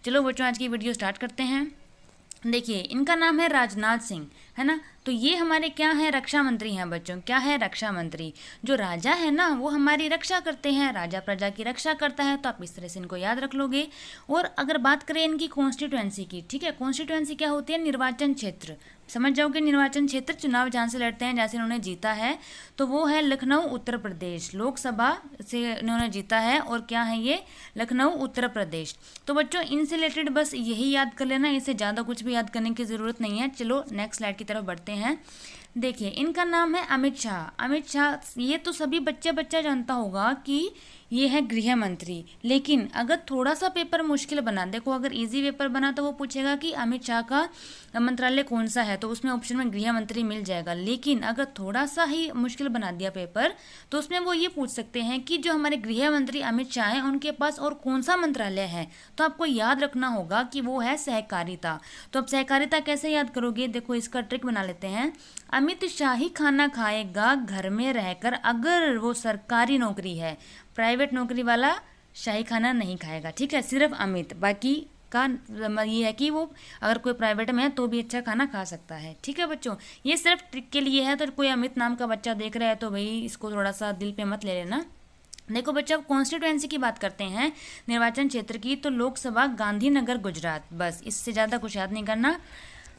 चलो बच्चों आज की वीडियो स्टार्ट करते हैं। देखिए इनका नाम है राजनाथ सिंह, है ना। तो ये हमारे क्या है, रक्षा मंत्री हैं बच्चों। क्या है, रक्षा मंत्री। जो राजा है ना वो हमारी रक्षा करते हैं, राजा प्रजा की रक्षा करता है, तो आप इस तरह से इनको याद रख लोगे। और अगर बात करें इनकी कॉन्स्टिट्यूएंसी की, ठीक है, कॉन्स्टिट्यूएंसी क्या होती है, निर्वाचन क्षेत्र। समझ जाओगे, निर्वाचन क्षेत्र, चुनाव जहाँ से लड़ते हैं, जैसे इन्होंने जीता है तो वो है लखनऊ उत्तर प्रदेश। लोकसभा से इन्होंने जीता है और क्या है ये, लखनऊ उत्तर प्रदेश। तो बच्चों इनसे रिलेटेड बस यही याद कर लेना, इससे ज़्यादा कुछ भी याद करने की ज़रूरत नहीं है। चलो नेक्स्ट स्लाइड की तरफ बढ़ते हैं। देखिए इनका नाम है अमित शाह। अमित शाह ये तो सभी बच्चा जानता होगा कि ये है गृह मंत्री। लेकिन अगर थोड़ा सा पेपर मुश्किल बना, देखो अगर इजी पेपर बना तो वो पूछेगा कि अमित शाह का मंत्रालय कौन सा है, तो उसमें ऑप्शन में गृह मंत्री मिल जाएगा। लेकिन अगर थोड़ा सा ही मुश्किल बना दिया पेपर तो उसमें वो ये पूछ सकते हैं कि जो हमारे गृह मंत्री अमित शाह हैं उनके पास और कौन सा मंत्रालय है। तो आपको याद रखना होगा कि वो है सहकारिता। तो अब सहकारिता कैसे याद करोगे, देखो इसका ट्रिक बना लेते हैं। अमित शाह ही खाना खाएगा घर में रहकर अगर वो सरकारी नौकरी है, प्राइवेट नौकरी वाला शाही खाना नहीं खाएगा, ठीक है, सिर्फ अमित। बाकी का ये है कि वो अगर कोई प्राइवेट में है तो भी अच्छा खाना खा सकता है, ठीक है बच्चों। ये सिर्फ ट्रिक के लिए है, तो कोई अमित नाम का बच्चा देख रहा है तो भाई इसको थोड़ा सा दिल पे मत ले लेना। देखो बच्चा अब कॉन्स्टिट्यूएंसी की बात करते हैं, निर्वाचन क्षेत्र की, तो लोकसभा गांधीनगर गुजरात, बस इससे ज़्यादा कुछ याद नहीं करना।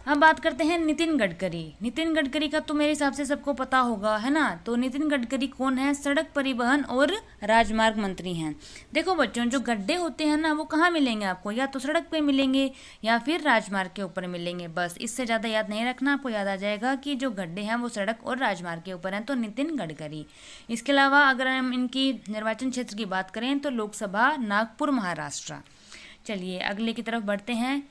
अब बात करते हैं नितिन गडकरी। नितिन गडकरी का तो मेरे हिसाब से सबको पता होगा, है ना। तो नितिन गडकरी कौन है, सड़क परिवहन और राजमार्ग मंत्री हैं। देखो बच्चों जो गड्ढे होते हैं ना वो कहाँ मिलेंगे आपको, या तो सड़क पे मिलेंगे या फिर राजमार्ग के ऊपर मिलेंगे, बस इससे ज़्यादा याद नहीं रखना। आपको याद आ जाएगा कि जो गड्ढे हैं वो सड़क और राजमार्ग के ऊपर हैं, तो नितिन गडकरी। इसके अलावा अगर हम इनकी निर्वाचन क्षेत्र की बात करें तो लोकसभा नागपुर महाराष्ट्र। चलिए अगले की तरफ बढ़ते हैं।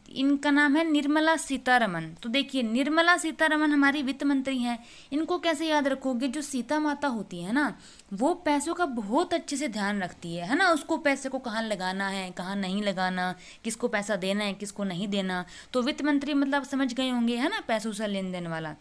इनका नाम है निर्मला सीतारमन। तो देखिए निर्मला सीतारमन हमारी वित्त मंत्री हैं। इनको कैसे याद रखोगे, जो सीता माता होती है ना वो पैसों का बहुत अच्छे से ध्यान रखती है ना। उसको पैसे को कहाँ लगाना है, कहाँ नहीं लगाना, किसको पैसा देना है, किसको नहीं देना। तो वित्त मंत्री मतलब समझ गए होंगे, है ना, पैसों से लेन देन वाला।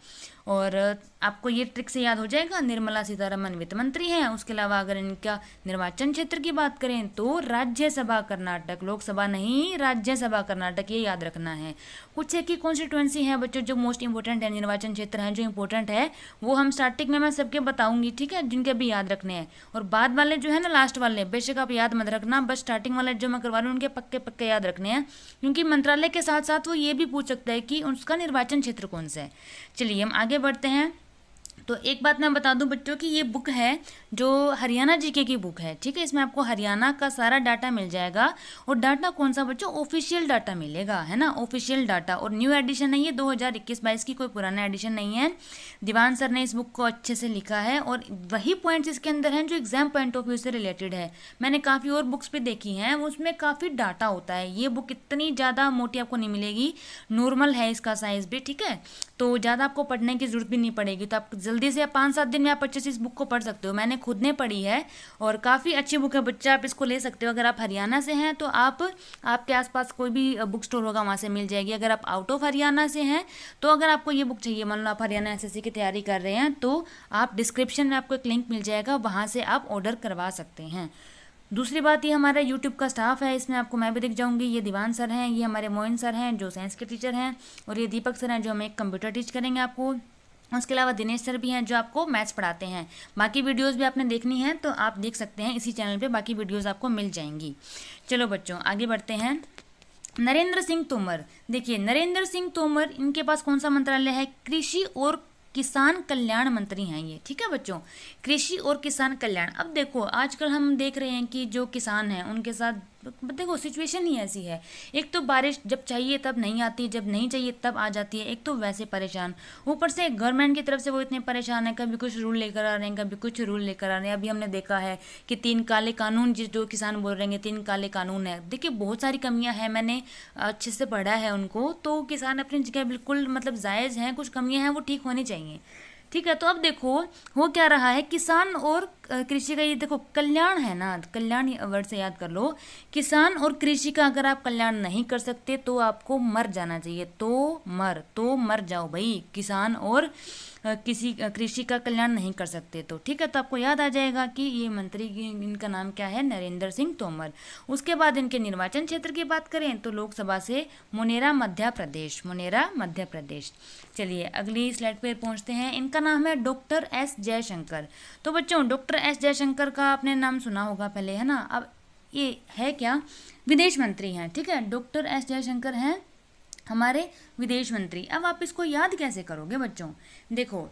और आपको ये ट्रिक से याद हो जाएगा, निर्मला सीतारमन वित्त मंत्री हैं। उसके अलावा अगर इनका निर्वाचन क्षेत्र की बात करें तो राज्यसभा कर्नाटक, लोकसभा नहीं राज्यसभा कर्नाटक, ये याद रखना है। कुछ एक ही कॉन्स्टिट्यूएंसी है बच्चों जो मोस्ट इंपॉर्टेंट है, निर्वाचन क्षेत्र है जो इंपॉर्टेंट है, वो हम स्टार्टिंग में मैं सबके बताऊंगी, ठीक है, जिनके भी याद रखने हैं। और बाद वाले जो है ना, लास्ट वाले बेशक आप याद मत रखना, बस स्टार्टिंग वाले जो मैं करवा रही हूँ उनके पक्के पक्के याद रखने हैं, क्योंकि मंत्रालय के साथ साथ वो ये भी पूछ सकता है कि उसका निर्वाचन क्षेत्र कौन सा है। चलिए हम आगे बढ़ते हैं। तो एक बात मैं बता दूं बच्चों की, ये बुक है जो हरियाणा जीके की बुक है, ठीक है। इसमें आपको हरियाणा का सारा डाटा मिल जाएगा। और डाटा कौन सा बच्चों, ऑफिशियल डाटा मिलेगा, है ना, ऑफिशियल डाटा। और न्यू एडिशन नहीं है, 2021-22 की कोई पुराना एडिशन नहीं है। दीवान सर ने इस बुक को अच्छे से लिखा है और वही पॉइंट्स इसके अंदर हैं जो एग्जाम पॉइंट ऑफ व्यू से रिलेटेड है। मैंने काफ़ी और बुक्स भी देखी हैं, उसमें काफ़ी डाटा होता है। ये बुक इतनी ज़्यादा मोटी आपको नहीं मिलेगी, नॉर्मल है इसका साइज़ भी, ठीक है। तो ज़्यादा आपको पढ़ने की जरूरत भी नहीं पड़ेगी। तो आप जल्दी से 5-7 दिन में आप अच्छे से इस बुक को पढ़ सकते हो। मैंने खुद ने पढ़ी है और काफ़ी अच्छी बुक है बच्चा, आप इसको ले सकते हो। अगर आप हरियाणा से हैं तो आप आपके आसपास कोई भी बुक स्टोर होगा वहाँ से मिल जाएगी। अगर आप आउट ऑफ हरियाणा से हैं तो अगर आपको ये बुक चाहिए, मान लो आप हरियाणा एसएससी की तैयारी कर रहे हैं, तो आप डिस्क्रिप्शन में आपको एक लिंक मिल जाएगा, वहाँ से आप ऑर्डर करवा सकते हैं। दूसरी बात, ये हमारा यूट्यूब का स्टाफ है, इसमें आपको मैं भी दिख जाऊंगी। ये दीवान सर हैं, ये हमारे मोइन सर हैं जो साइंस के टीचर हैं, और ये दीपक सर हैं जो हमें कंप्यूटर टीच करेंगे आपको। उसके अलावा दिनेश सर भी हैं जो आपको मैथ्स पढ़ाते हैं। बाकी वीडियोस भी आपने देखनी है तो आप देख सकते हैं इसी चैनल पे, बाकी वीडियोस आपको मिल जाएंगी। चलो बच्चों आगे बढ़ते हैं। नरेंद्र सिंह तोमर। देखिए नरेंद्र सिंह तोमर, इनके पास कौन सा मंत्रालय है, कृषि और किसान कल्याण मंत्री हैं ये, ठीक है बच्चों, कृषि और किसान कल्याण। अब देखो आजकल हम देख रहे हैं कि जो किसान हैं उनके साथ देखो सिचुएशन ही ऐसी है। एक तो बारिश जब चाहिए तब नहीं आती, जब नहीं चाहिए तब आ जाती है। एक तो वैसे परेशान, ऊपर से गवर्नमेंट की तरफ से वो इतने परेशान है, कभी कुछ रूल लेकर आ रहे हैं, कभी कुछ रूल लेकर आ रहे हैं। अभी हमने देखा है कि 3 काले कानून, जो किसान बोल रहे हैं 3 काले कानून है। देखिए बहुत सारी कमियां हैं, मैंने अच्छे से पढ़ा है उनको, तो किसान अपनी जगह बिल्कुल मतलब जायज़ हैं, कुछ कमियां हैं वो ठीक होनी चाहिए, ठीक है। तो अब देखो हो क्या रहा है, किसान और कृषि का ये देखो कल्याण है ना, कल्याण वर्ड से याद कर लो, किसान और कृषि का अगर आप कल्याण नहीं कर सकते तो आपको मर जाना चाहिए, तो मर जाओ भाई, किसान और किसी कृषि का कल्याण नहीं कर सकते तो, ठीक है। तो आपको याद आ जाएगा कि ये मंत्री इनका नाम क्या है, नरेंद्र सिंह तोमर। उसके बाद इनके निर्वाचन क्षेत्र की बात करें तो लोकसभा से मुनेरा मध्य प्रदेश। चलिए अगली स्लाइड पे पहुंचते हैं। इनका नाम है डॉक्टर एस जयशंकर। तो बच्चों डॉक्टर एस जयशंकर का आपने नाम सुना होगा पहले, है ना। अब ये है क्या, विदेश मंत्री हैं, ठीक है। डॉक्टर एस जयशंकर हैं हमारे विदेश मंत्री। अब आप इसको याद कैसे करोगे बच्चों, देखो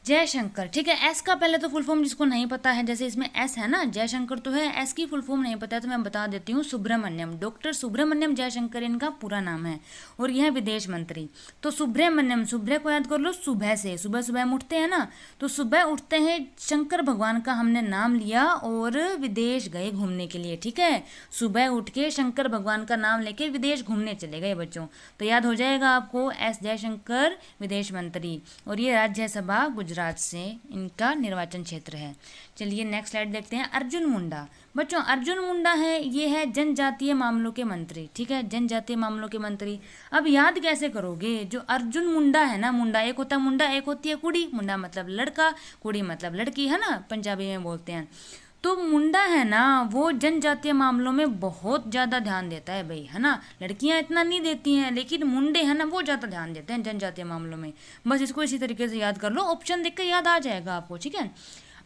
जयशंकर, ठीक है। एस का पहले तो फुल फॉर्म जिसको नहीं पता है, जैसे इसमें एस है ना, जयशंकर तो है, एस की फुल फॉर्म नहीं पता है तो मैं बता देती हूँ, सुब्रमण्यम, डॉक्टर सुब्रमण्यम जयशंकर इनका पूरा नाम है और यह विदेश मंत्री। तो सुब्रमण्यम, सुबह को याद कर लो, सुबह से, सुबह सुबह हम उठते हैं ना, तो सुबह उठते हैं शंकर भगवान का हमने नाम लिया और विदेश गए घूमने के लिए, ठीक है। सुबह उठ के शंकर भगवान का नाम लेके विदेश घूमने चले गए बच्चों। तो याद हो जाएगा आपको, एस जयशंकर विदेश मंत्री, और ये राज्यसभा गुजरात से इनका निर्वाचन क्षेत्र है। चलिए नेक्स्ट स्लाइड देखते हैं। अर्जुन मुंडा, बच्चों अर्जुन मुंडा है, ये है जनजातीय मामलों के मंत्री, ठीक है, जनजातीय मामलों के मंत्री। अब याद कैसे करोगे, जो अर्जुन मुंडा है ना, मुंडा एक होता है मुंडा, एक होती है कुड़ी, मुंडा मतलब लड़का, कुड़ी मतलब लड़की, है ना, पंजाबी में बोलते हैं। तो मुंडा है ना वो जनजातीय मामलों में बहुत ज़्यादा ध्यान देता है भाई, है ना। लड़कियां इतना नहीं देती हैं, लेकिन मुंडे हैं ना वो ज़्यादा ध्यान देते हैं जनजातीय मामलों में। बस इसको इसी तरीके से याद कर लो, ऑप्शन देख कर याद आ जाएगा आपको, ठीक है।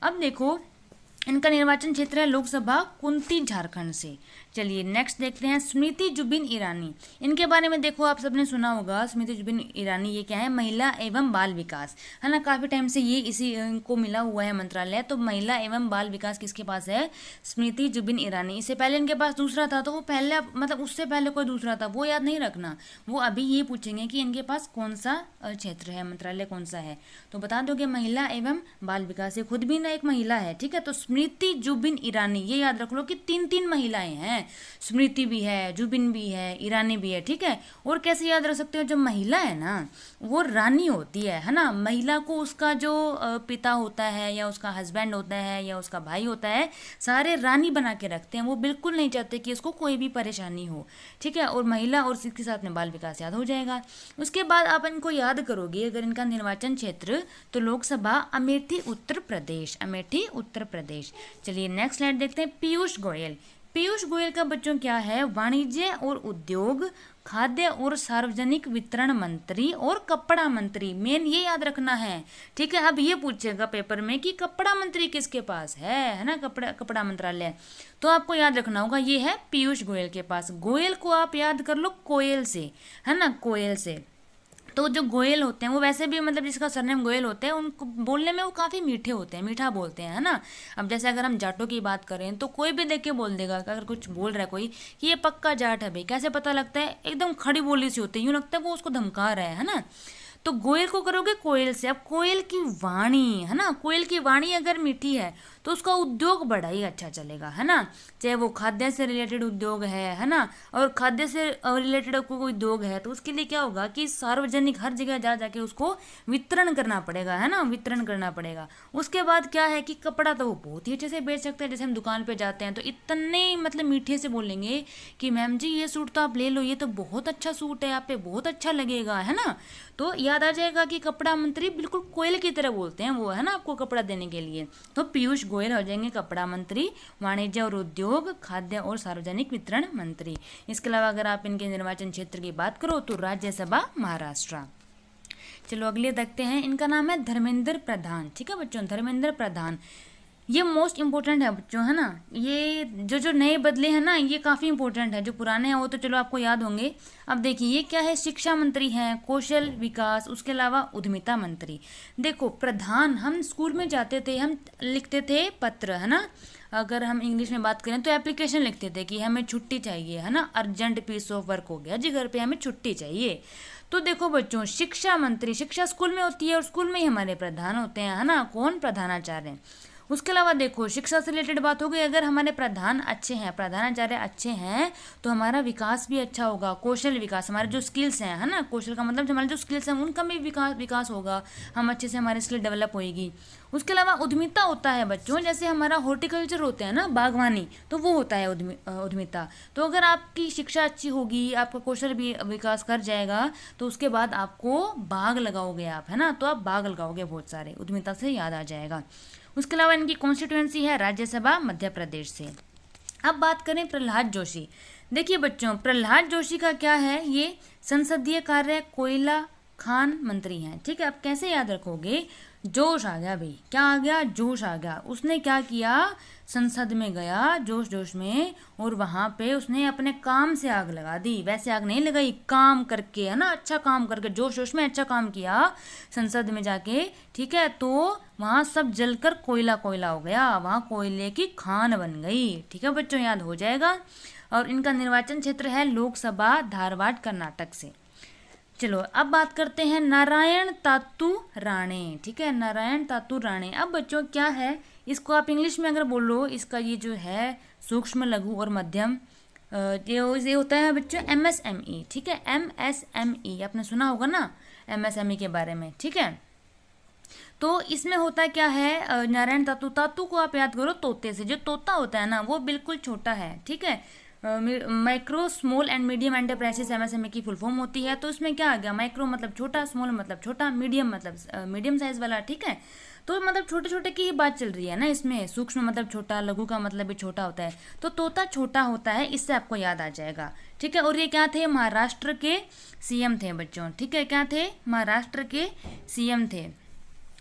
अब देखो इनका निर्वाचन क्षेत्र है लोकसभा कुंती झारखंड से। चलिए नेक्स्ट देखते हैं स्मृति जुबिन ईरानी। इनके बारे में देखो आप सबने सुना होगा, स्मृति जुबिन ईरानी ये क्या है, महिला एवं बाल विकास, है ना। काफ़ी टाइम से ये इसी को मिला हुआ है मंत्रालय। तो महिला एवं बाल विकास किसके पास है, स्मृति जुबिन ईरानी। इससे पहले इनके पास दूसरा था, तो वो पहले मतलब उससे पहले कोई दूसरा था, वो याद नहीं रखना। वो अभी ये पूछेंगे कि इनके पास कौन सा क्षेत्र है, मंत्रालय कौन सा है, तो बता दोगे महिला एवं बाल विकास। ये खुद भी ना एक महिला है, ठीक है। तो स्मृति जुबिन ईरानी, ये याद रख लो कि 3 महिलाएं हैं, स्मृति भी है, जुबिन भी है, ईरानी भी है, ठीक है। और कैसे याद रख सकते हो, जो महिला है ना वो रानी होती है ना। महिला को उसका जो पिता होता है या उसका हस्बैंड होता है या उसका भाई होता है, सारे रानी बना के रखते हैं। वो बिल्कुल नहीं चाहते कि उसको कोई भी परेशानी हो, ठीक है। और महिला और इसके साथ में बाल विकास याद हो जाएगा। उसके बाद आप इनको याद करोगे अगर इनका निर्वाचन क्षेत्र, तो लोकसभा अमेठी उत्तर प्रदेश, अमेठी उत्तर प्रदेश। चलिए नेक्स्ट स्लाइड देखते हैं। पीयूष गोयल, पीयूष गोयल का बच्चों क्या है, वाणिज्य और उद्योग, खाद्य और सार्वजनिक वितरण मंत्री और कपड़ा मंत्री। मेन ये याद रखना है, ठीक है। अब ये पूछेगा पेपर में कि कपड़ा मंत्री किसके पास है ना, कपड़ा मंत्रालय। तो आपको याद रखना होगा ये है पीयूष गोयल के पास। गोयल को आप याद कर लो कोयल से, है ना, कोयल से। तो जो गोयल होते हैं वो वैसे भी मतलब जिसका सरनेम गोयल होते हैं उनको बोलने में वो काफ़ी मीठे होते हैं, मीठा बोलते हैं, है ना। अब जैसे अगर हम जाटों की बात करें तो कोई भी देख के बोल देगा, अगर कुछ बोल रहा है कोई कि ये पक्का जाट है भाई, कैसे पता लगता है, एकदम खड़ी बोली सी होती है, यूँ लगता है वो उसको धमका रहा है ना। तो गोयल को करोगे कोयल से। अब कोयल की वाणी, है ना, कोयल की वाणी अगर मीठी है तो उसका उद्योग बड़ा ही अच्छा चलेगा, है ना। चाहे वो खाद्य से रिलेटेड उद्योग है ना, और खाद्य से रिलेटेड कोई उद्योग है तो उसके लिए क्या होगा कि सार्वजनिक हर जगह जा जाके उसको वितरण करना पड़ेगा, है ना, वितरण करना पड़ेगा। उसके बाद क्या है कि कपड़ा तो वो बहुत ही अच्छे से बेच सकते हैं। जैसे हम दुकान पे जाते हैं तो इतने मतलब मीठे से बोलेंगे कि मैम जी ये सूट तो आप ले लो, ये तो बहुत अच्छा सूट है, आप पे बहुत अच्छा लगेगा, है ना। तो याद आ जाएगा कि कपड़ा मंत्री बिल्कुल कोयल की तरह बोलते हैं वो, है ना, आपको कपड़ा देने के लिए। तो पीयूष गोयल हो जाएंगे कपड़ा मंत्री, वाणिज्य और उद्योग, खाद्य और सार्वजनिक वितरण मंत्री। इसके अलावा अगर आप इनके निर्वाचन क्षेत्र की बात करो तो राज्यसभा महाराष्ट्र। चलो अगले देखते हैं। इनका नाम है धर्मेंद्र प्रधान, ठीक है बच्चों, धर्मेंद्र प्रधान। ये मोस्ट इंपॉर्टेंट है बच्चों, है ना। ये जो नए बदले हैं ना ये काफ़ी इंपॉर्टेंट है, जो पुराने हैं वो तो चलो आपको याद होंगे। अब देखिए ये क्या है, शिक्षा मंत्री हैं, कौशल विकास, उसके अलावा उद्यमिता मंत्री। देखो प्रधान, हम स्कूल में जाते थे, हम लिखते थे पत्र, है ना। अगर हम इंग्लिश में बात करें तो एप्लीकेशन लिखते थे कि हमें छुट्टी चाहिए, है ना, अर्जेंट पीस ऑफ वर्क हो गया जी, घर पे हमें छुट्टी चाहिए। तो देखो बच्चों शिक्षा मंत्री, शिक्षा स्कूल में होती है और स्कूल में ही हमारे प्रधान होते हैं, है ना, कौन, प्रधानाचार्य। उसके अलावा देखो शिक्षा से रिलेटेड बात हो गई, अगर हमारे प्रधान अच्छे हैं, प्रधानाचार्य अच्छे हैं तो हमारा विकास भी अच्छा होगा, कौशल विकास, हमारे जो स्किल्स हैं, है ना, कौशल का मतलब हमारे जो स्किल्स हैं उनका भी विकास होगा, हम अच्छे से हमारी स्किल डेवलप होएगी। उसके अलावा उद्यमिता होता है बच्चों, जैसे हमारा हॉर्टिकल्चर होता है ना, बागवानी, तो वो होता है उद्यमिता। तो अगर आपकी शिक्षा अच्छी होगी, आपका कौशल भी विकास कर जाएगा, तो उसके बाद आपको बाग लगाओगे आप, है ना, तो आप बाग लगाओगे बहुत सारे, उद्यमिता से याद आ जाएगा। उसके अलावा इनकी कॉन्स्टिट्यूएंसी है राज्यसभा मध्य प्रदेश से। अब बात करें प्रहलाद जोशी। देखिए बच्चों, प्रहलाद जोशी का क्या है, ये संसदीय कार्य कोयला खान मंत्री हैं, ठीक है। आप कैसे याद रखोगे, जोश आ गया भाई, क्या आ गया, जोश आ गया। उसने क्या किया, संसद में गया जोश जोश में, और वहां पे उसने अपने काम से आग लगा दी, वैसे आग नहीं लगाई, काम करके, है ना, अच्छा काम करके, जोश जोश में अच्छा काम किया संसद में जाके, ठीक है। तो वहां सब जलकर कोयला कोयला हो गया, वहां कोयले की खान बन गई, ठीक है बच्चों, याद हो जाएगा। और इनका निर्वाचन क्षेत्र है लोकसभा धारवाड़ कर्नाटक से। चलो अब बात करते हैं नारायण तातू राणे, ठीक है, नारायण तातू राणे। अब बच्चों क्या है, इसको आप इंग्लिश में अगर बोलो, इसका ये जो है सूक्ष्म लघु और मध्यम, ये होता है बच्चों MSME, ठीक है, MSME आपने सुना होगा ना MSME के बारे में, ठीक है। तो इसमें होता क्या है, नारायण तातू, तातू को आप याद करो तोते से, जो तोता होता है ना वो बिल्कुल छोटा है, ठीक है। Micro small and medium enterprises MSME की फुल फॉर्म होती है। तो इसमें क्या आ गया, माइक्रो मतलब छोटा, स्मॉल मतलब छोटा, मीडियम मतलब मीडियम साइज वाला, ठीक है। तो मतलब छोटे छोटे की ही बात चल रही है ना इसमें, सूक्ष्म मतलब छोटा, लघु का मतलब भी छोटा होता है, तो तोता छोटा होता है, इससे आपको याद आ जाएगा, ठीक है। और ये क्या थे, महाराष्ट्र के CM थे बच्चों, ठीक है, क्या थे, महाराष्ट्र के CM थे,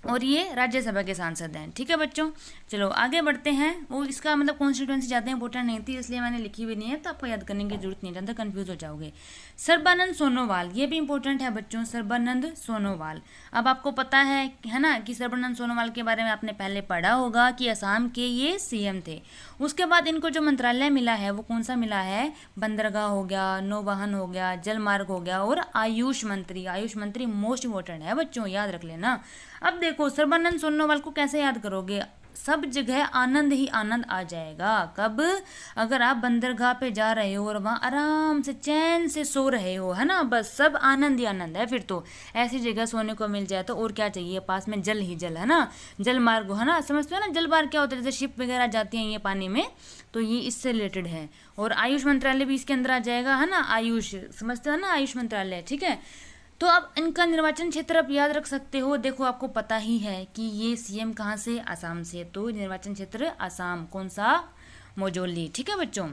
और ये राज्यसभा के सांसद हैं, ठीक है बच्चों। चलो आगे बढ़ते हैं। वो इसका मतलब कॉन्स्टिट्यूएंसी ज़्यादा इंपॉर्टेंट नहीं थी, इसलिए मैंने लिखी हुई नहीं है, तो आपको याद करने की जरूरत नहीं, ज़्यादा कंफ्यूज हो जाओगे। सर्बानंद सोनोवाल, ये भी इंपॉर्टेंट है बच्चों, सर्बानंद सोनोवाल। अब आपको पता है ना कि सर्बानंद सोनोवाल के बारे में आपने पहले पढ़ा होगा कि असम के ये CM थे। उसके बाद इनको जो मंत्रालय मिला है वो कौन सा मिला है, बंदरगाह हो गया, नौवहन हो गया, जल मार्ग हो गया, और आयुष मंत्री। आयुष मंत्री मोस्ट इंपॉर्टेंट है बच्चों, याद रख लेना। अब देखो सर्बानंद सोनोवाल को कैसे याद करोगे, सब जगह आनंद ही आनंद आ जाएगा। कब, अगर आप बंदरगाह पे जा रहे हो और वहाँ आराम से चैन से सो रहे हो, है ना, बस सब आनंद ही आनंद है। फिर तो ऐसी जगह सोने को मिल जाए तो और क्या चाहिए, पास में जल ही जल, है ना, जल मार्ग, है ना, समझते हो ना, जल मार्ग क्या होता है, जैसे शिप वगैरह जाती हैं ये पानी में, तो ये इससे रिलेटेड है। और आयुष मंत्रालय भी इसके अंदर आ जाएगा, है ना, आयुष, समझते हो ना, आयुष मंत्रालय, ठीक है। तो अब इनका निर्वाचन क्षेत्र आप याद रख सकते हो। देखो आपको पता ही है कि ये CM कहाँ से, असम से, तो निर्वाचन क्षेत्र असम, कौन सा, मोजोली, ठीक है बच्चों।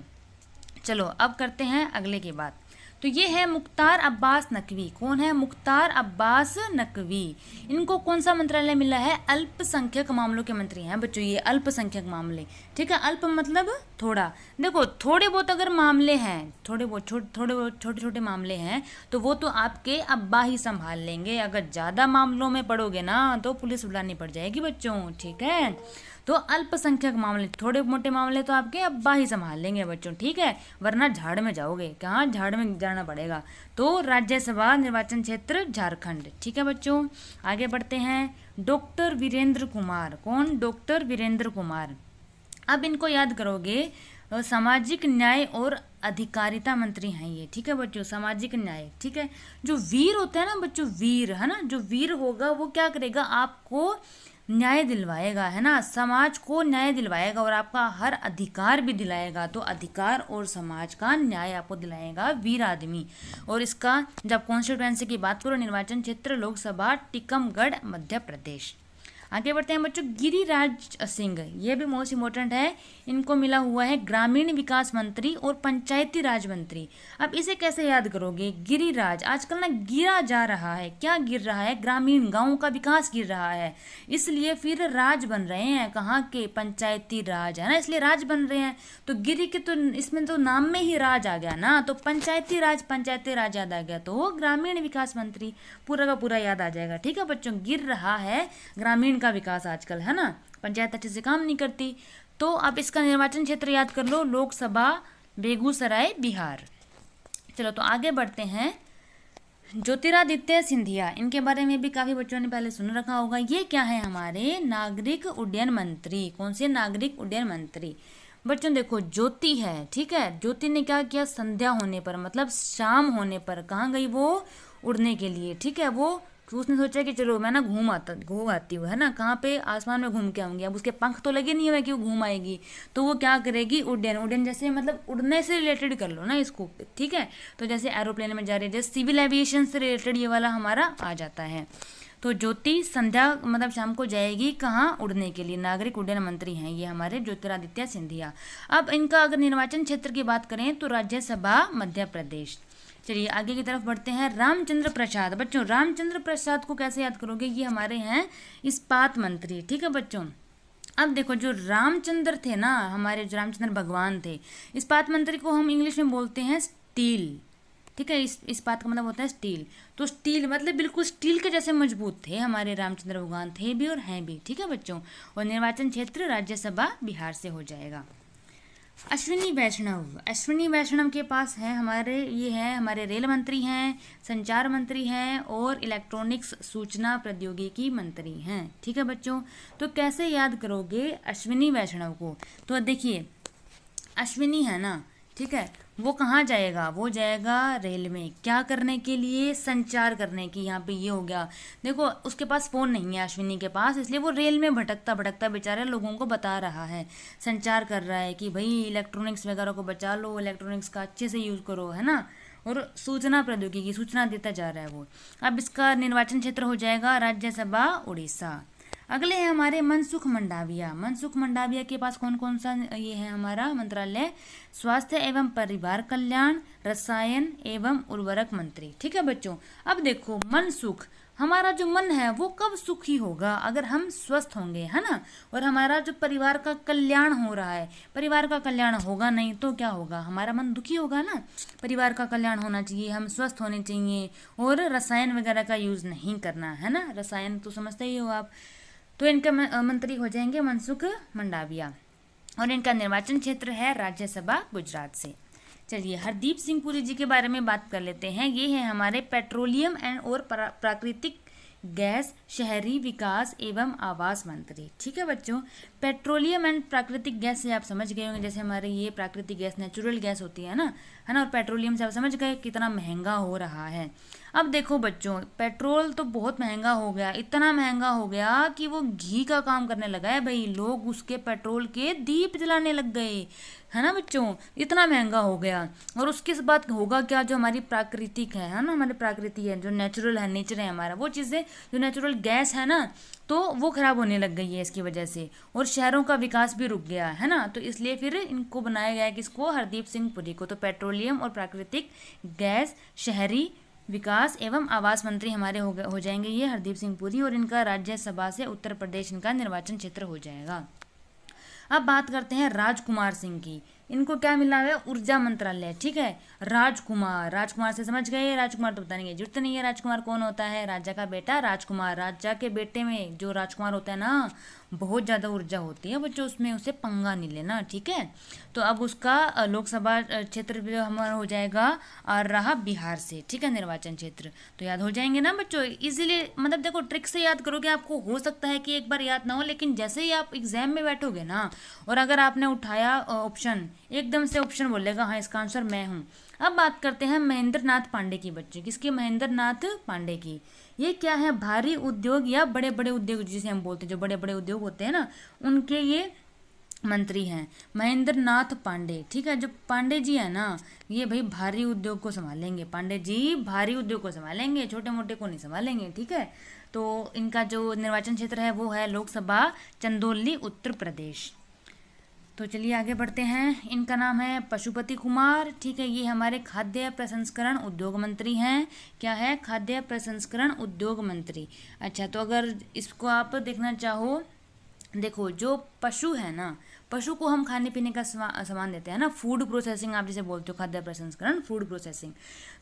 चलो अब करते हैं अगले की बात। तो ये है मुख्तार अब्बास नकवी। कौन है, मुख्तार अब्बास नकवी। इनको कौन सा मंत्रालय मिला है, अल्पसंख्यक मामलों के मंत्री हैं बच्चों, ये अल्पसंख्यक मामले, ठीक है। अल्प मतलब थोड़ा, देखो थोड़े बहुत अगर मामले हैं, थोड़े बहुत छोटे छोटे मामले हैं तो वो तो आपके अब्बा ही संभाल लेंगे। अगर ज़्यादा मामलों में पड़ोगे ना तो पुलिस बुलानी पड़ जाएगी बच्चों, ठीक है। तो अल्पसंख्यक मामले, थोड़े मोटे मामले तो आपके अब्बा ही संभाल लेंगे बच्चों, ठीक है, वरना झाड़ में जाओगे, कहाँ, झाड़ में जाना पड़ेगा। तो राज्यसभा निर्वाचन क्षेत्र झारखंड, ठीक है बच्चों। आगे बढ़ते हैं, डॉक्टर वीरेंद्र कुमार। कौन, डॉक्टर वीरेंद्र कुमार। अब इनको याद करोगे, सामाजिक न्याय और अधिकारिता मंत्री हैं ये, ठीक है बच्चों, सामाजिक न्याय, ठीक है। जो वीर होता है ना बच्चों, वीर, है ना, जो वीर होगा वो क्या करेगा, आपको न्याय दिलवाएगा, है ना, समाज को न्याय दिलवाएगा और आपका हर अधिकार भी दिलाएगा। तो अधिकार और समाज का न्याय आपको दिलाएगा वीर आदमी। और इसका जब कॉन्स्टिट्यूएंसी की बात करो, निर्वाचन क्षेत्र लोकसभा टीकमगढ़ मध्य प्रदेश। आगे बढ़ते हैं बच्चों, गिरिराज सिंह, ये भी मोस्ट इंपॉर्टेंट है। इनको मिला हुआ है ग्रामीण विकास मंत्री और पंचायती राज मंत्री। अब इसे कैसे याद करोगे, गिरिराज, आजकल ना गिरा जा रहा है, क्या गिर रहा है, ग्रामीण गांवों का विकास गिर रहा है, इसलिए फिर राज बन रहे हैं, कहाँ के, पंचायती राज, है ना, इसलिए राज बन रहे हैं। तो गिरी के तो इसमें तो नाम में ही राज आ गया ना, तो पंचायती राज याद आ गया, तो ग्रामीण विकास मंत्री पूरा का पूरा याद आ जाएगा, ठीक है बच्चों। गिर रहा है ग्रामीण का विकास आजकल, है ना, पंचायत अच्छे से काम नहीं करती। तो अब इसका निर्वाचन क्षेत्र याद कर लो, लोकसभा बेगूसराय बिहार। चलो तो आगे बढ़ते हैं, ज्योतिरादित्य सिंधिया, इनके बारे में भी काफ़ी बच्चों ने पहले सुन रखा होगा। ये क्या है, हमारे नागरिक उड्डयन मंत्री। कौन से नागरिक उड्डयन मंत्री? बच्चों देखो, ज्योति है, ठीक है, ज्योति ने क्या किया, संध्या होने पर मतलब शाम होने पर कहाँ गई वो, उड़ने के लिए, ठीक है। वो उसने सोचा कि चलो मैं ना घूम आती हूँ, है ना, कहाँ पे, आसमान में घूम के आऊंगी। अब उसके पंख तो लगे नहीं हुए कि वो घूम आएगी, तो वो क्या करेगी, उड्डयन। उड्डयन जैसे मतलब उड़ने से रिलेटेड कर लो ना इसको, ठीक है। तो जैसे एरोप्लेन में जा रही है, जैसे सिविल एविएशन से रिलेटेड ये वाला हमारा आ जाता है। तो ज्योति संध्या मतलब शाम को जाएगी कहाँ, उड़ने के लिए। नागरिक उड्डयन मंत्री हैं ये हमारे ज्योतिरादित्य सिंधिया। अब इनका अगर निर्वाचन क्षेत्र की बात करें तो राज्यसभा मध्य प्रदेश। चलिए आगे की तरफ बढ़ते हैं। रामचंद्र प्रसाद, बच्चों रामचंद्र प्रसाद को कैसे याद करोगे, ये हमारे हैं इस्पात मंत्री, ठीक है बच्चों। अब देखो, जो रामचंद्र थे ना, हमारे जो रामचंद्र भगवान थे, इस्पात मंत्री को हम इंग्लिश में बोलते हैं स्टील, ठीक है। इस्पात का मतलब होता है स्टील। तो स्टील मतलब बिल्कुल स्टील के जैसे मजबूत थे हमारे रामचंद्र भगवान, थे भी और हैं भी, ठीक है बच्चों। और निर्वाचन क्षेत्र राज्यसभा बिहार से हो जाएगा। अश्विनी वैष्णव, अश्विनी वैष्णव के पास है हमारे, ये है हमारे रेल मंत्री हैं, संचार मंत्री हैं और इलेक्ट्रॉनिक्स सूचना प्रौद्योगिकी मंत्री हैं, ठीक है बच्चों। तो कैसे याद करोगे अश्विनी वैष्णव को, तो देखिए अश्विनी है ना, ठीक है, वो कहाँ जाएगा, वो जाएगा रेल में, क्या करने के लिए, संचार करने की। यहाँ पे ये हो गया, देखो उसके पास फ़ोन नहीं है अश्विनी के पास, इसलिए वो रेल में भटकता भटकता बेचारा लोगों को बता रहा है, संचार कर रहा है कि भाई इलेक्ट्रॉनिक्स वगैरह को बचा लो, इलेक्ट्रॉनिक्स का अच्छे से यूज़ करो, है ना। और सूचना प्रौद्योगिकी, सूचना देता जा रहा है वो। अब इसका निर्वाचन क्षेत्र हो जाएगा राज्यसभा उड़ीसा। अगले हैं हमारे मनसुख मंडाविया। मनसुख मंडाविया के पास कौन कौन सा ये है हमारा मंत्रालय, स्वास्थ्य एवं परिवार कल्याण, रसायन एवं उर्वरक मंत्री, ठीक है बच्चों। अब देखो मनसुख, हमारा जो मन है वो कब सुखी होगा, अगर हम स्वस्थ होंगे, है ना। और हमारा जो परिवार का कल्याण हो रहा है, परिवार का कल्याण होगा नहीं तो क्या होगा, हमारा मन दुखी होगा ना। परिवार का कल्याण होना चाहिए, हम स्वस्थ होने चाहिए, और रसायन वगैरह का यूज़ नहीं करना, है ना। रसायन तो समझते ही हो आप। तो इनका मंत्री हो जाएंगे मनसुख मंडाविया, और इनका निर्वाचन क्षेत्र है राज्यसभा गुजरात से। चलिए हरदीप सिंह पुरी जी के बारे में बात कर लेते हैं। ये है हमारे पेट्रोलियम एंड और प्राकृतिक गैस, शहरी विकास एवं आवास मंत्री, ठीक है बच्चों। पेट्रोलियम एंड प्राकृतिक गैस से आप समझ गए होंगे, जैसे हमारे ये प्राकृतिक गैस नेचुरल गैस होती है ना, है ना। और पेट्रोलियम से आप समझ गए कितना महंगा हो रहा है। अब देखो बच्चों, पेट्रोल तो बहुत महंगा हो गया, इतना महंगा हो गया कि वो घी का काम करने लगा है भाई। लोग उसके पेट्रोल के दीप जलाने लग गए, है ना बच्चों, इतना महंगा हो गया। और उसके बाद होगा क्या, जो हमारी प्राकृतिक है ना, हमारी प्राकृति है, जो नेचुरल है, नेचर है हमारा, वो चीज़ें जो नेचुरल गैस है ना, तो वो खराब होने लग गई है इसकी वजह से। और शहरों का विकास भी रुक गया है ना। तो इसलिए फिर इनको बनाया गया है, किसको, हरदीप सिंह पुरी को। तो पेट्रोलियम और प्राकृतिक गैस, शहरी विकास एवं आवास मंत्री हमारे हो जाएंगे ये हरदीप सिंह पुरी, और इनका राज्यसभा से उत्तर प्रदेश इनका निर्वाचन क्षेत्र हो जाएगा। अब बात करते हैं राजकुमार सिंह की। इनको क्या मिला है, ऊर्जा मंत्रालय, ठीक है। राजकुमार, राजकुमार से समझ गए, राजकुमार तो बताने की जरूरत नहीं है। राजकुमार कौन होता है, राजा का बेटा राजकुमार। राजा के बेटे में जो राजकुमार होता है ना, बहुत ज़्यादा ऊर्जा होती है बच्चों उसमें, उसे पंगा नहीं लेना, ठीक है। तो अब उसका लोकसभा क्षेत्र भी हमारा हो जाएगा और रहा बिहार से, ठीक है, निर्वाचन क्षेत्र। तो याद हो जाएंगे ना बच्चों इजीली, मतलब देखो ट्रिक से याद करोगे, आपको हो सकता है कि एक बार याद ना हो, लेकिन जैसे ही आप एग्जाम में बैठोगे ना, और अगर आपने उठाया ऑप्शन, एकदम से ऑप्शन बोलेगा हाँ इसका आंसर मैं हूँ। अब बात करते हैं महेंद्र नाथ पांडे की बच्चे, किसकी, महेंद्र नाथ पांडे की। ये क्या है, भारी उद्योग या बड़े बड़े उद्योग जिसे हम बोलते हैं, जो बड़े बड़े उद्योग होते हैं ना, उनके ये मंत्री हैं महेंद्र नाथ पांडे, ठीक है। जो पांडे जी है ना, ये भाई भारी उद्योग को संभालेंगे, पांडे जी भारी उद्योग को संभालेंगे, छोटे मोटे को नहीं संभालेंगे, ठीक है। तो इनका जो निर्वाचन क्षेत्र है वो है लोकसभा चंदौली उत्तर प्रदेश। तो चलिए आगे बढ़ते हैं। इनका नाम है पशुपति कुमार, ठीक है। ये हमारे खाद्य प्रसंस्करण उद्योग मंत्री हैं। क्या है, खाद्य प्रसंस्करण उद्योग मंत्री। अच्छा, तो अगर इसको आप देखना चाहो, देखो जो पशु है ना, पशु को हम खाने पीने का सामान देते हैं ना, फूड प्रोसेसिंग आप जिसे बोलते हो, खाद्य प्रसंस्करण फूड प्रोसेसिंग।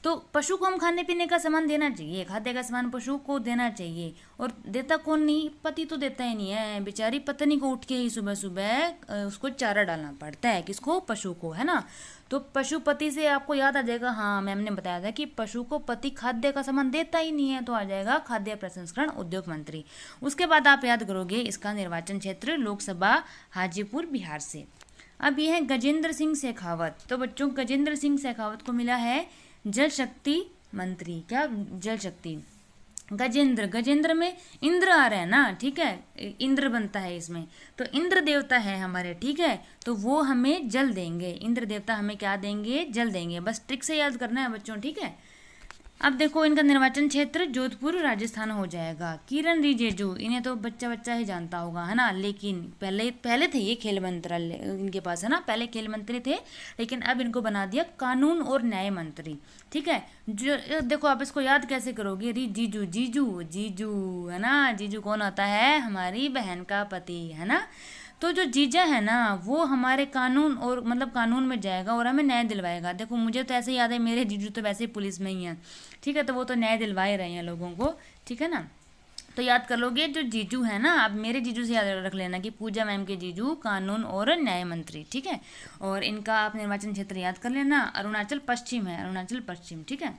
तो पशु को हम खाने पीने का सामान देना चाहिए, खाद्य का सामान पशु को देना चाहिए। और देता कौन नहीं, पति तो देता ही नहीं है, बेचारी पत्नी को उठ के ही सुबह सुबह उसको चारा डालना पड़ता है, किसको, पशु को, है ना। तो पशुपति से आपको याद आ जाएगा, हाँ मैम ने बताया था कि पशु को पति खाद्य का सामान देता ही नहीं है, तो आ जाएगा खाद्य प्रसंस्करण उद्योग मंत्री। उसके बाद आप याद करोगे इसका निर्वाचन क्षेत्र लोकसभा हाजीपुर बिहार से। अब यह है गजेंद्र सिंह शेखावत। तो बच्चों गजेंद्र सिंह शेखावत को मिला है जल शक्ति मंत्री। क्या जल शक्ति? गजेंद्र में इंद्र आ रहा है ना, ठीक है, इंद्र बनता है इसमें, तो इंद्र देवता है हमारे, ठीक है, तो वो हमें जल देंगे, इंद्र देवता हमें क्या देंगे? जल देंगे। बस ट्रिक से याद करना है बच्चों, ठीक है। अब देखो इनका निर्वाचन क्षेत्र जोधपुर राजस्थान हो जाएगा। किरण रिजिजू, इन्हें तो बच्चा बच्चा ही जानता होगा, है ना, लेकिन पहले थे ये खेल मंत्रालय इनके पास, है ना, पहले खेल मंत्री थे, लेकिन अब इनको बना दिया कानून और न्याय मंत्री, ठीक है। जो देखो आप इसको याद कैसे करोगे? रिजिजू, जीजू, जीजू, है ना, जीजू कौन होता है? हमारी बहन का पति, है ना। तो जो जीजा है ना वो हमारे कानून और मतलब कानून में जाएगा और हमें न्याय दिलवाएगा। देखो मुझे तो ऐसे याद है, मेरे जीजू तो वैसे ही पुलिस में ही है, ठीक है, तो वो तो न्याय दिलवा ही रहे हैं लोगों को, ठीक है ना। तो याद कर लोगे जो जीजू है ना, अब मेरे जीजू से याद रख लेना कि पूजा मैम के जीजू कानून और न्याय मंत्री, ठीक है। और इनका आप निर्वाचन क्षेत्र याद कर लेना, अरुणाचल पश्चिम है, अरुणाचल पश्चिम, ठीक है।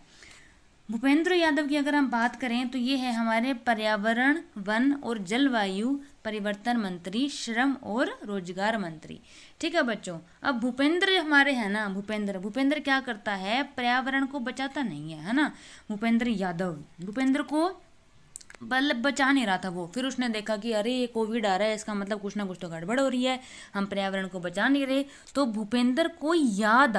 भूपेंद्र यादव की अगर हम बात करें तो ये है हमारे पर्यावरण, वन और जलवायु परिवर्तन मंत्री, श्रम और रोजगार मंत्री, ठीक है बच्चों। अब भूपेंद्र हमारे हैं ना, भूपेंद्र क्या करता है? पर्यावरण को बचाता नहीं है ना, भूपेंद्र यादव। भूपेंद्र को मतलब बचा नहीं रहा था वो, फिर उसने देखा कि अरे ये कोविड आ रहा है, इसका मतलब कुछ ना कुछ तो गड़बड़ हो रही है, हम पर्यावरण को बचा नहीं रहे। तो भूपेंद्र को याद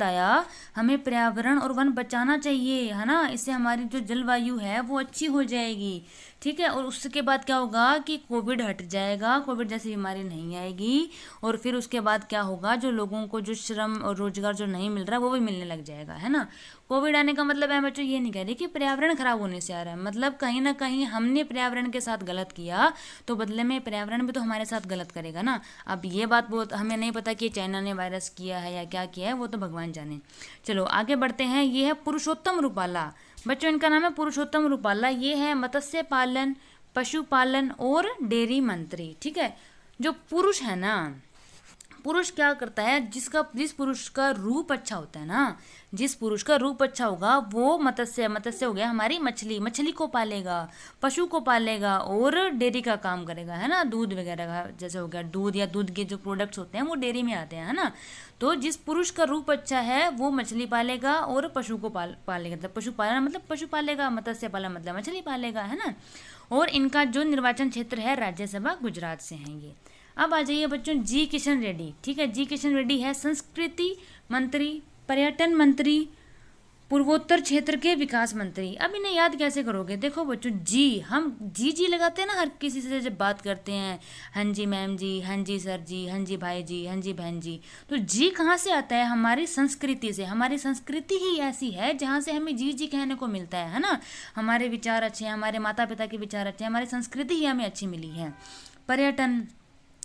आया हमें पर्यावरण और वन बचाना चाहिए, है ना, इससे हमारी जो जलवायु है वो अच्छी हो जाएगी, ठीक है। और उसके बाद क्या होगा कि कोविड हट जाएगा, कोविड जैसी बीमारी नहीं आएगी, और फिर उसके बाद क्या होगा, जो लोगों को जो श्रम और रोजगार जो नहीं मिल रहा वो भी मिलने लग जाएगा, है ना। कोविड आने का मतलब है बच्चों ये नहीं कह रही कि पर्यावरण खराब होने से आ रहा है, मतलब कहीं ना कहीं हमने पर्यावरण के साथ गलत किया तो बदले में पर्यावरण भी तो हमारे साथ गलत करेगा ना। अब ये बात बहुत हमें नहीं पता कि चाइना ने वायरस किया है या क्या किया है, वो तो भगवान जाने। चलो आगे बढ़ते हैं। ये है पुरुषोत्तम रूपाला। बच्चों इनका नाम है पुरुषोत्तम रूपाला। ये है मत्स्य पालन, पशुपालन और डेयरी मंत्री, ठीक है। जो पुरुष है ना, पुरुष क्या करता है? जिस पुरुष का रूप अच्छा होता है ना, जिस पुरुष का रूप अच्छा होगा वो मत्स्य हो गया हमारी मछली को पालेगा, पशु को पालेगा और डेयरी का काम करेगा, है ना, दूध वगैरह का, जैसे हो गया दूध या दूध के जो प्रोडक्ट्स होते हैं वो डेयरी में आते हैं, है ना। तो जिस पुरुष का रूप अच्छा है वो मछली पालेगा और पशु को पालेगा, तो पशुपालन मतलब पशु पालेगा, मत्स्य पालन मतलब मछली पालेगा, है ना। और इनका जो निर्वाचन क्षेत्र है राज्यसभा गुजरात से है ये। अब आ जाइए बच्चों जी किशन रेड्डी, ठीक है। जी किशन रेड्डी है संस्कृति मंत्री, पर्यटन मंत्री, पूर्वोत्तर क्षेत्र के विकास मंत्री। अब इन्हें याद कैसे करोगे? देखो बच्चों हम जी लगाते हैं ना हर किसी से जब बात करते हैं, हाँ जी मैम जी, हाँ जी सर जी, हाँ जी भाई जी, हाँ जी बहन जी। तो जी कहाँ से आता है? हमारी संस्कृति से। हमारी संस्कृति ही ऐसी है जहाँ से हमें जी कहने को मिलता है ना। हमारे विचार अच्छे हैं, हमारे माता पिता के विचार अच्छे हैं, हमारी संस्कृति ही हमें अच्छी मिली है। पर्यटन,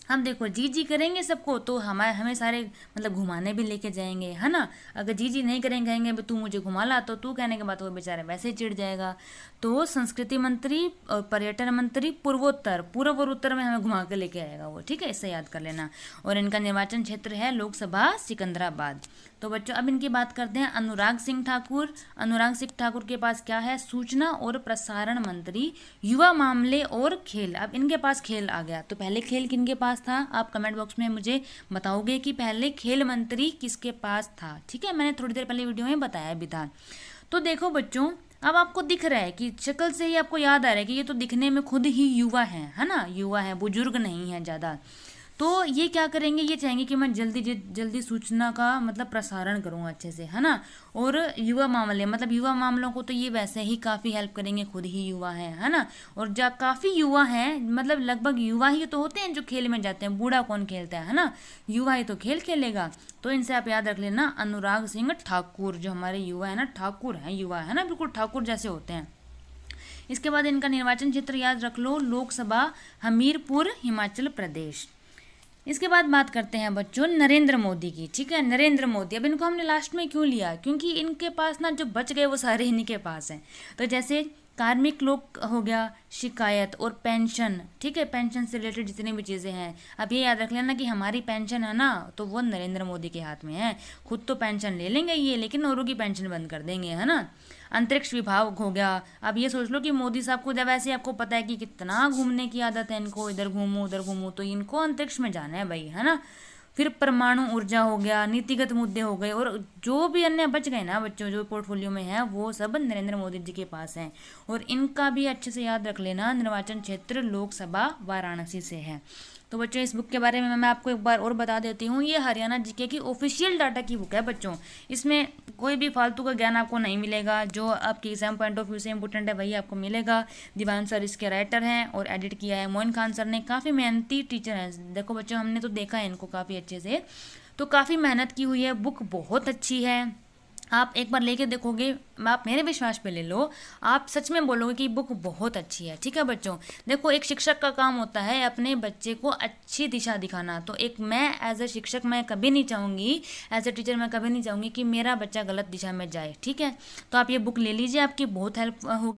हम देखो जी करेंगे सबको तो हमें सारे मतलब घुमाने भी लेके जाएंगे, है ना। अगर जी नहीं करेंगे, कहेंगे तू मुझे घुमा ला, तो तू कहने के बाद वो बेचारा वैसे ही चिढ़ जाएगा। तो संस्कृति मंत्री और पर्यटन मंत्री, पूर्व और उत्तर में हमें घुमा के लेके आएगा वो, ठीक है, इससे याद कर लेना। और इनका निर्वाचन क्षेत्र है लोकसभा सिकंदराबाद। तो बच्चों अब इनकी बात करते हैं अनुराग सिंह ठाकुर के पास क्या है? सूचना और प्रसारण मंत्री, युवा मामले और खेल। अब इनके पास खेल आ गया, तो पहले खेल किनके पास था? आप कमेंट बॉक्स में मुझे बताओगे कि पहले खेल मंत्री किसके पास था, ठीक है। मैंने थोड़ी देर पहले वीडियो में बताया भी था। तो देखो बच्चों अब आपको दिख रहा है कि शक्ल से ही आपको याद आ रहा है कि ये तो दिखने में खुद ही युवा है ना, युवा है, बुजुर्ग नहीं है ज़्यादा। तो ये क्या करेंगे? ये चाहेंगे कि मैं जल्दी सूचना का मतलब प्रसारण करूँ अच्छे से, है ना। और युवा मामले मतलब युवा मामलों को तो ये वैसे ही काफ़ी हेल्प करेंगे, खुद ही युवा है ना। और जब काफ़ी युवा हैं, मतलब लगभग युवा ही तो होते हैं जो खेल में जाते हैं, बूढ़ा कौन खेलता है ना, युवा ही तो खेल खेलेगा। तो इनसे आप याद रख लेना अनुराग सिंह ठाकुर, जो हमारे युवा है ना, ठाकुर हैं, युवा है ना, बिल्कुल ठाकुर जैसे होते हैं। इसके बाद इनका निर्वाचन क्षेत्र याद रख लो लोकसभा हमीरपुर हिमाचल प्रदेश। इसके बाद बात करते हैं बच्चों नरेंद्र मोदी की, ठीक है। नरेंद्र मोदी, अब इनको हमने लास्ट में क्यों लिया? क्योंकि इनके पास ना जो बच गए वो सारे इन्हीं के पास हैं। तो जैसे कार्मिक लोग हो गया, शिकायत और पेंशन, ठीक है, पेंशन से रिलेटेड जितनी भी चीज़ें हैं। अब ये याद रख लेना कि हमारी पेंशन है ना, तो वो नरेंद्र मोदी के हाथ में है। खुद तो पेंशन ले लेंगे ये, लेकिन औरों की पेंशन बंद कर देंगे, है ना। अंतरिक्ष विभाग हो गया। अब ये सोच लो कि मोदी साहब को जब ऐसे आपको पता है कि कितना घूमने की आदत है इनको, इधर घूमो उधर घूमो, तो इनको अंतरिक्ष में जाना है भाई, है ना। फिर परमाणु ऊर्जा हो गया, नीतिगत मुद्दे हो गए, और जो भी अन्य बच गए ना बच्चों जो पोर्टफोलियो में है वो सब नरेंद्र मोदी जी के पास हैं। और इनका भी अच्छे से याद रख लेना, निर्वाचन क्षेत्र लोकसभा वाराणसी से है। तो बच्चों इस बुक के बारे में मैं आपको एक बार और बता देती हूँ। ये हरियाणा जीके की ऑफिशियल डाटा की बुक है बच्चों। इसमें कोई भी फालतू का ज्ञान आपको नहीं मिलेगा। जो आपके एग्जाम पॉइंट ऑफ व्यू से इंपॉर्टेंट है वही आपको मिलेगा। दिवान सर इसके राइटर हैं और एडिट किया है मोइन खान सर ने। काफ़ी मेहनती टीचर हैं। देखो बच्चों हमने तो देखा है इनको काफ़ी अच्छे से, तो काफ़ी मेहनत की हुई है। बुक बहुत अच्छी है, आप एक बार लेके देखोगे, आप मेरे विश्वास पे ले लो, आप सच में बोलोगे कि बुक बहुत अच्छी है। ठीक है बच्चों, देखो एक शिक्षक का काम होता है अपने बच्चे को अच्छी दिशा दिखाना। तो एक मैं एज ए शिक्षक मैं कभी नहीं चाहूँगी, एज ए टीचर मैं कभी नहीं चाहूँगी कि मेरा बच्चा गलत दिशा में जाए। ठीक है, तो आप ये बुक ले लीजिए, आपकी बहुत हेल्प होगी।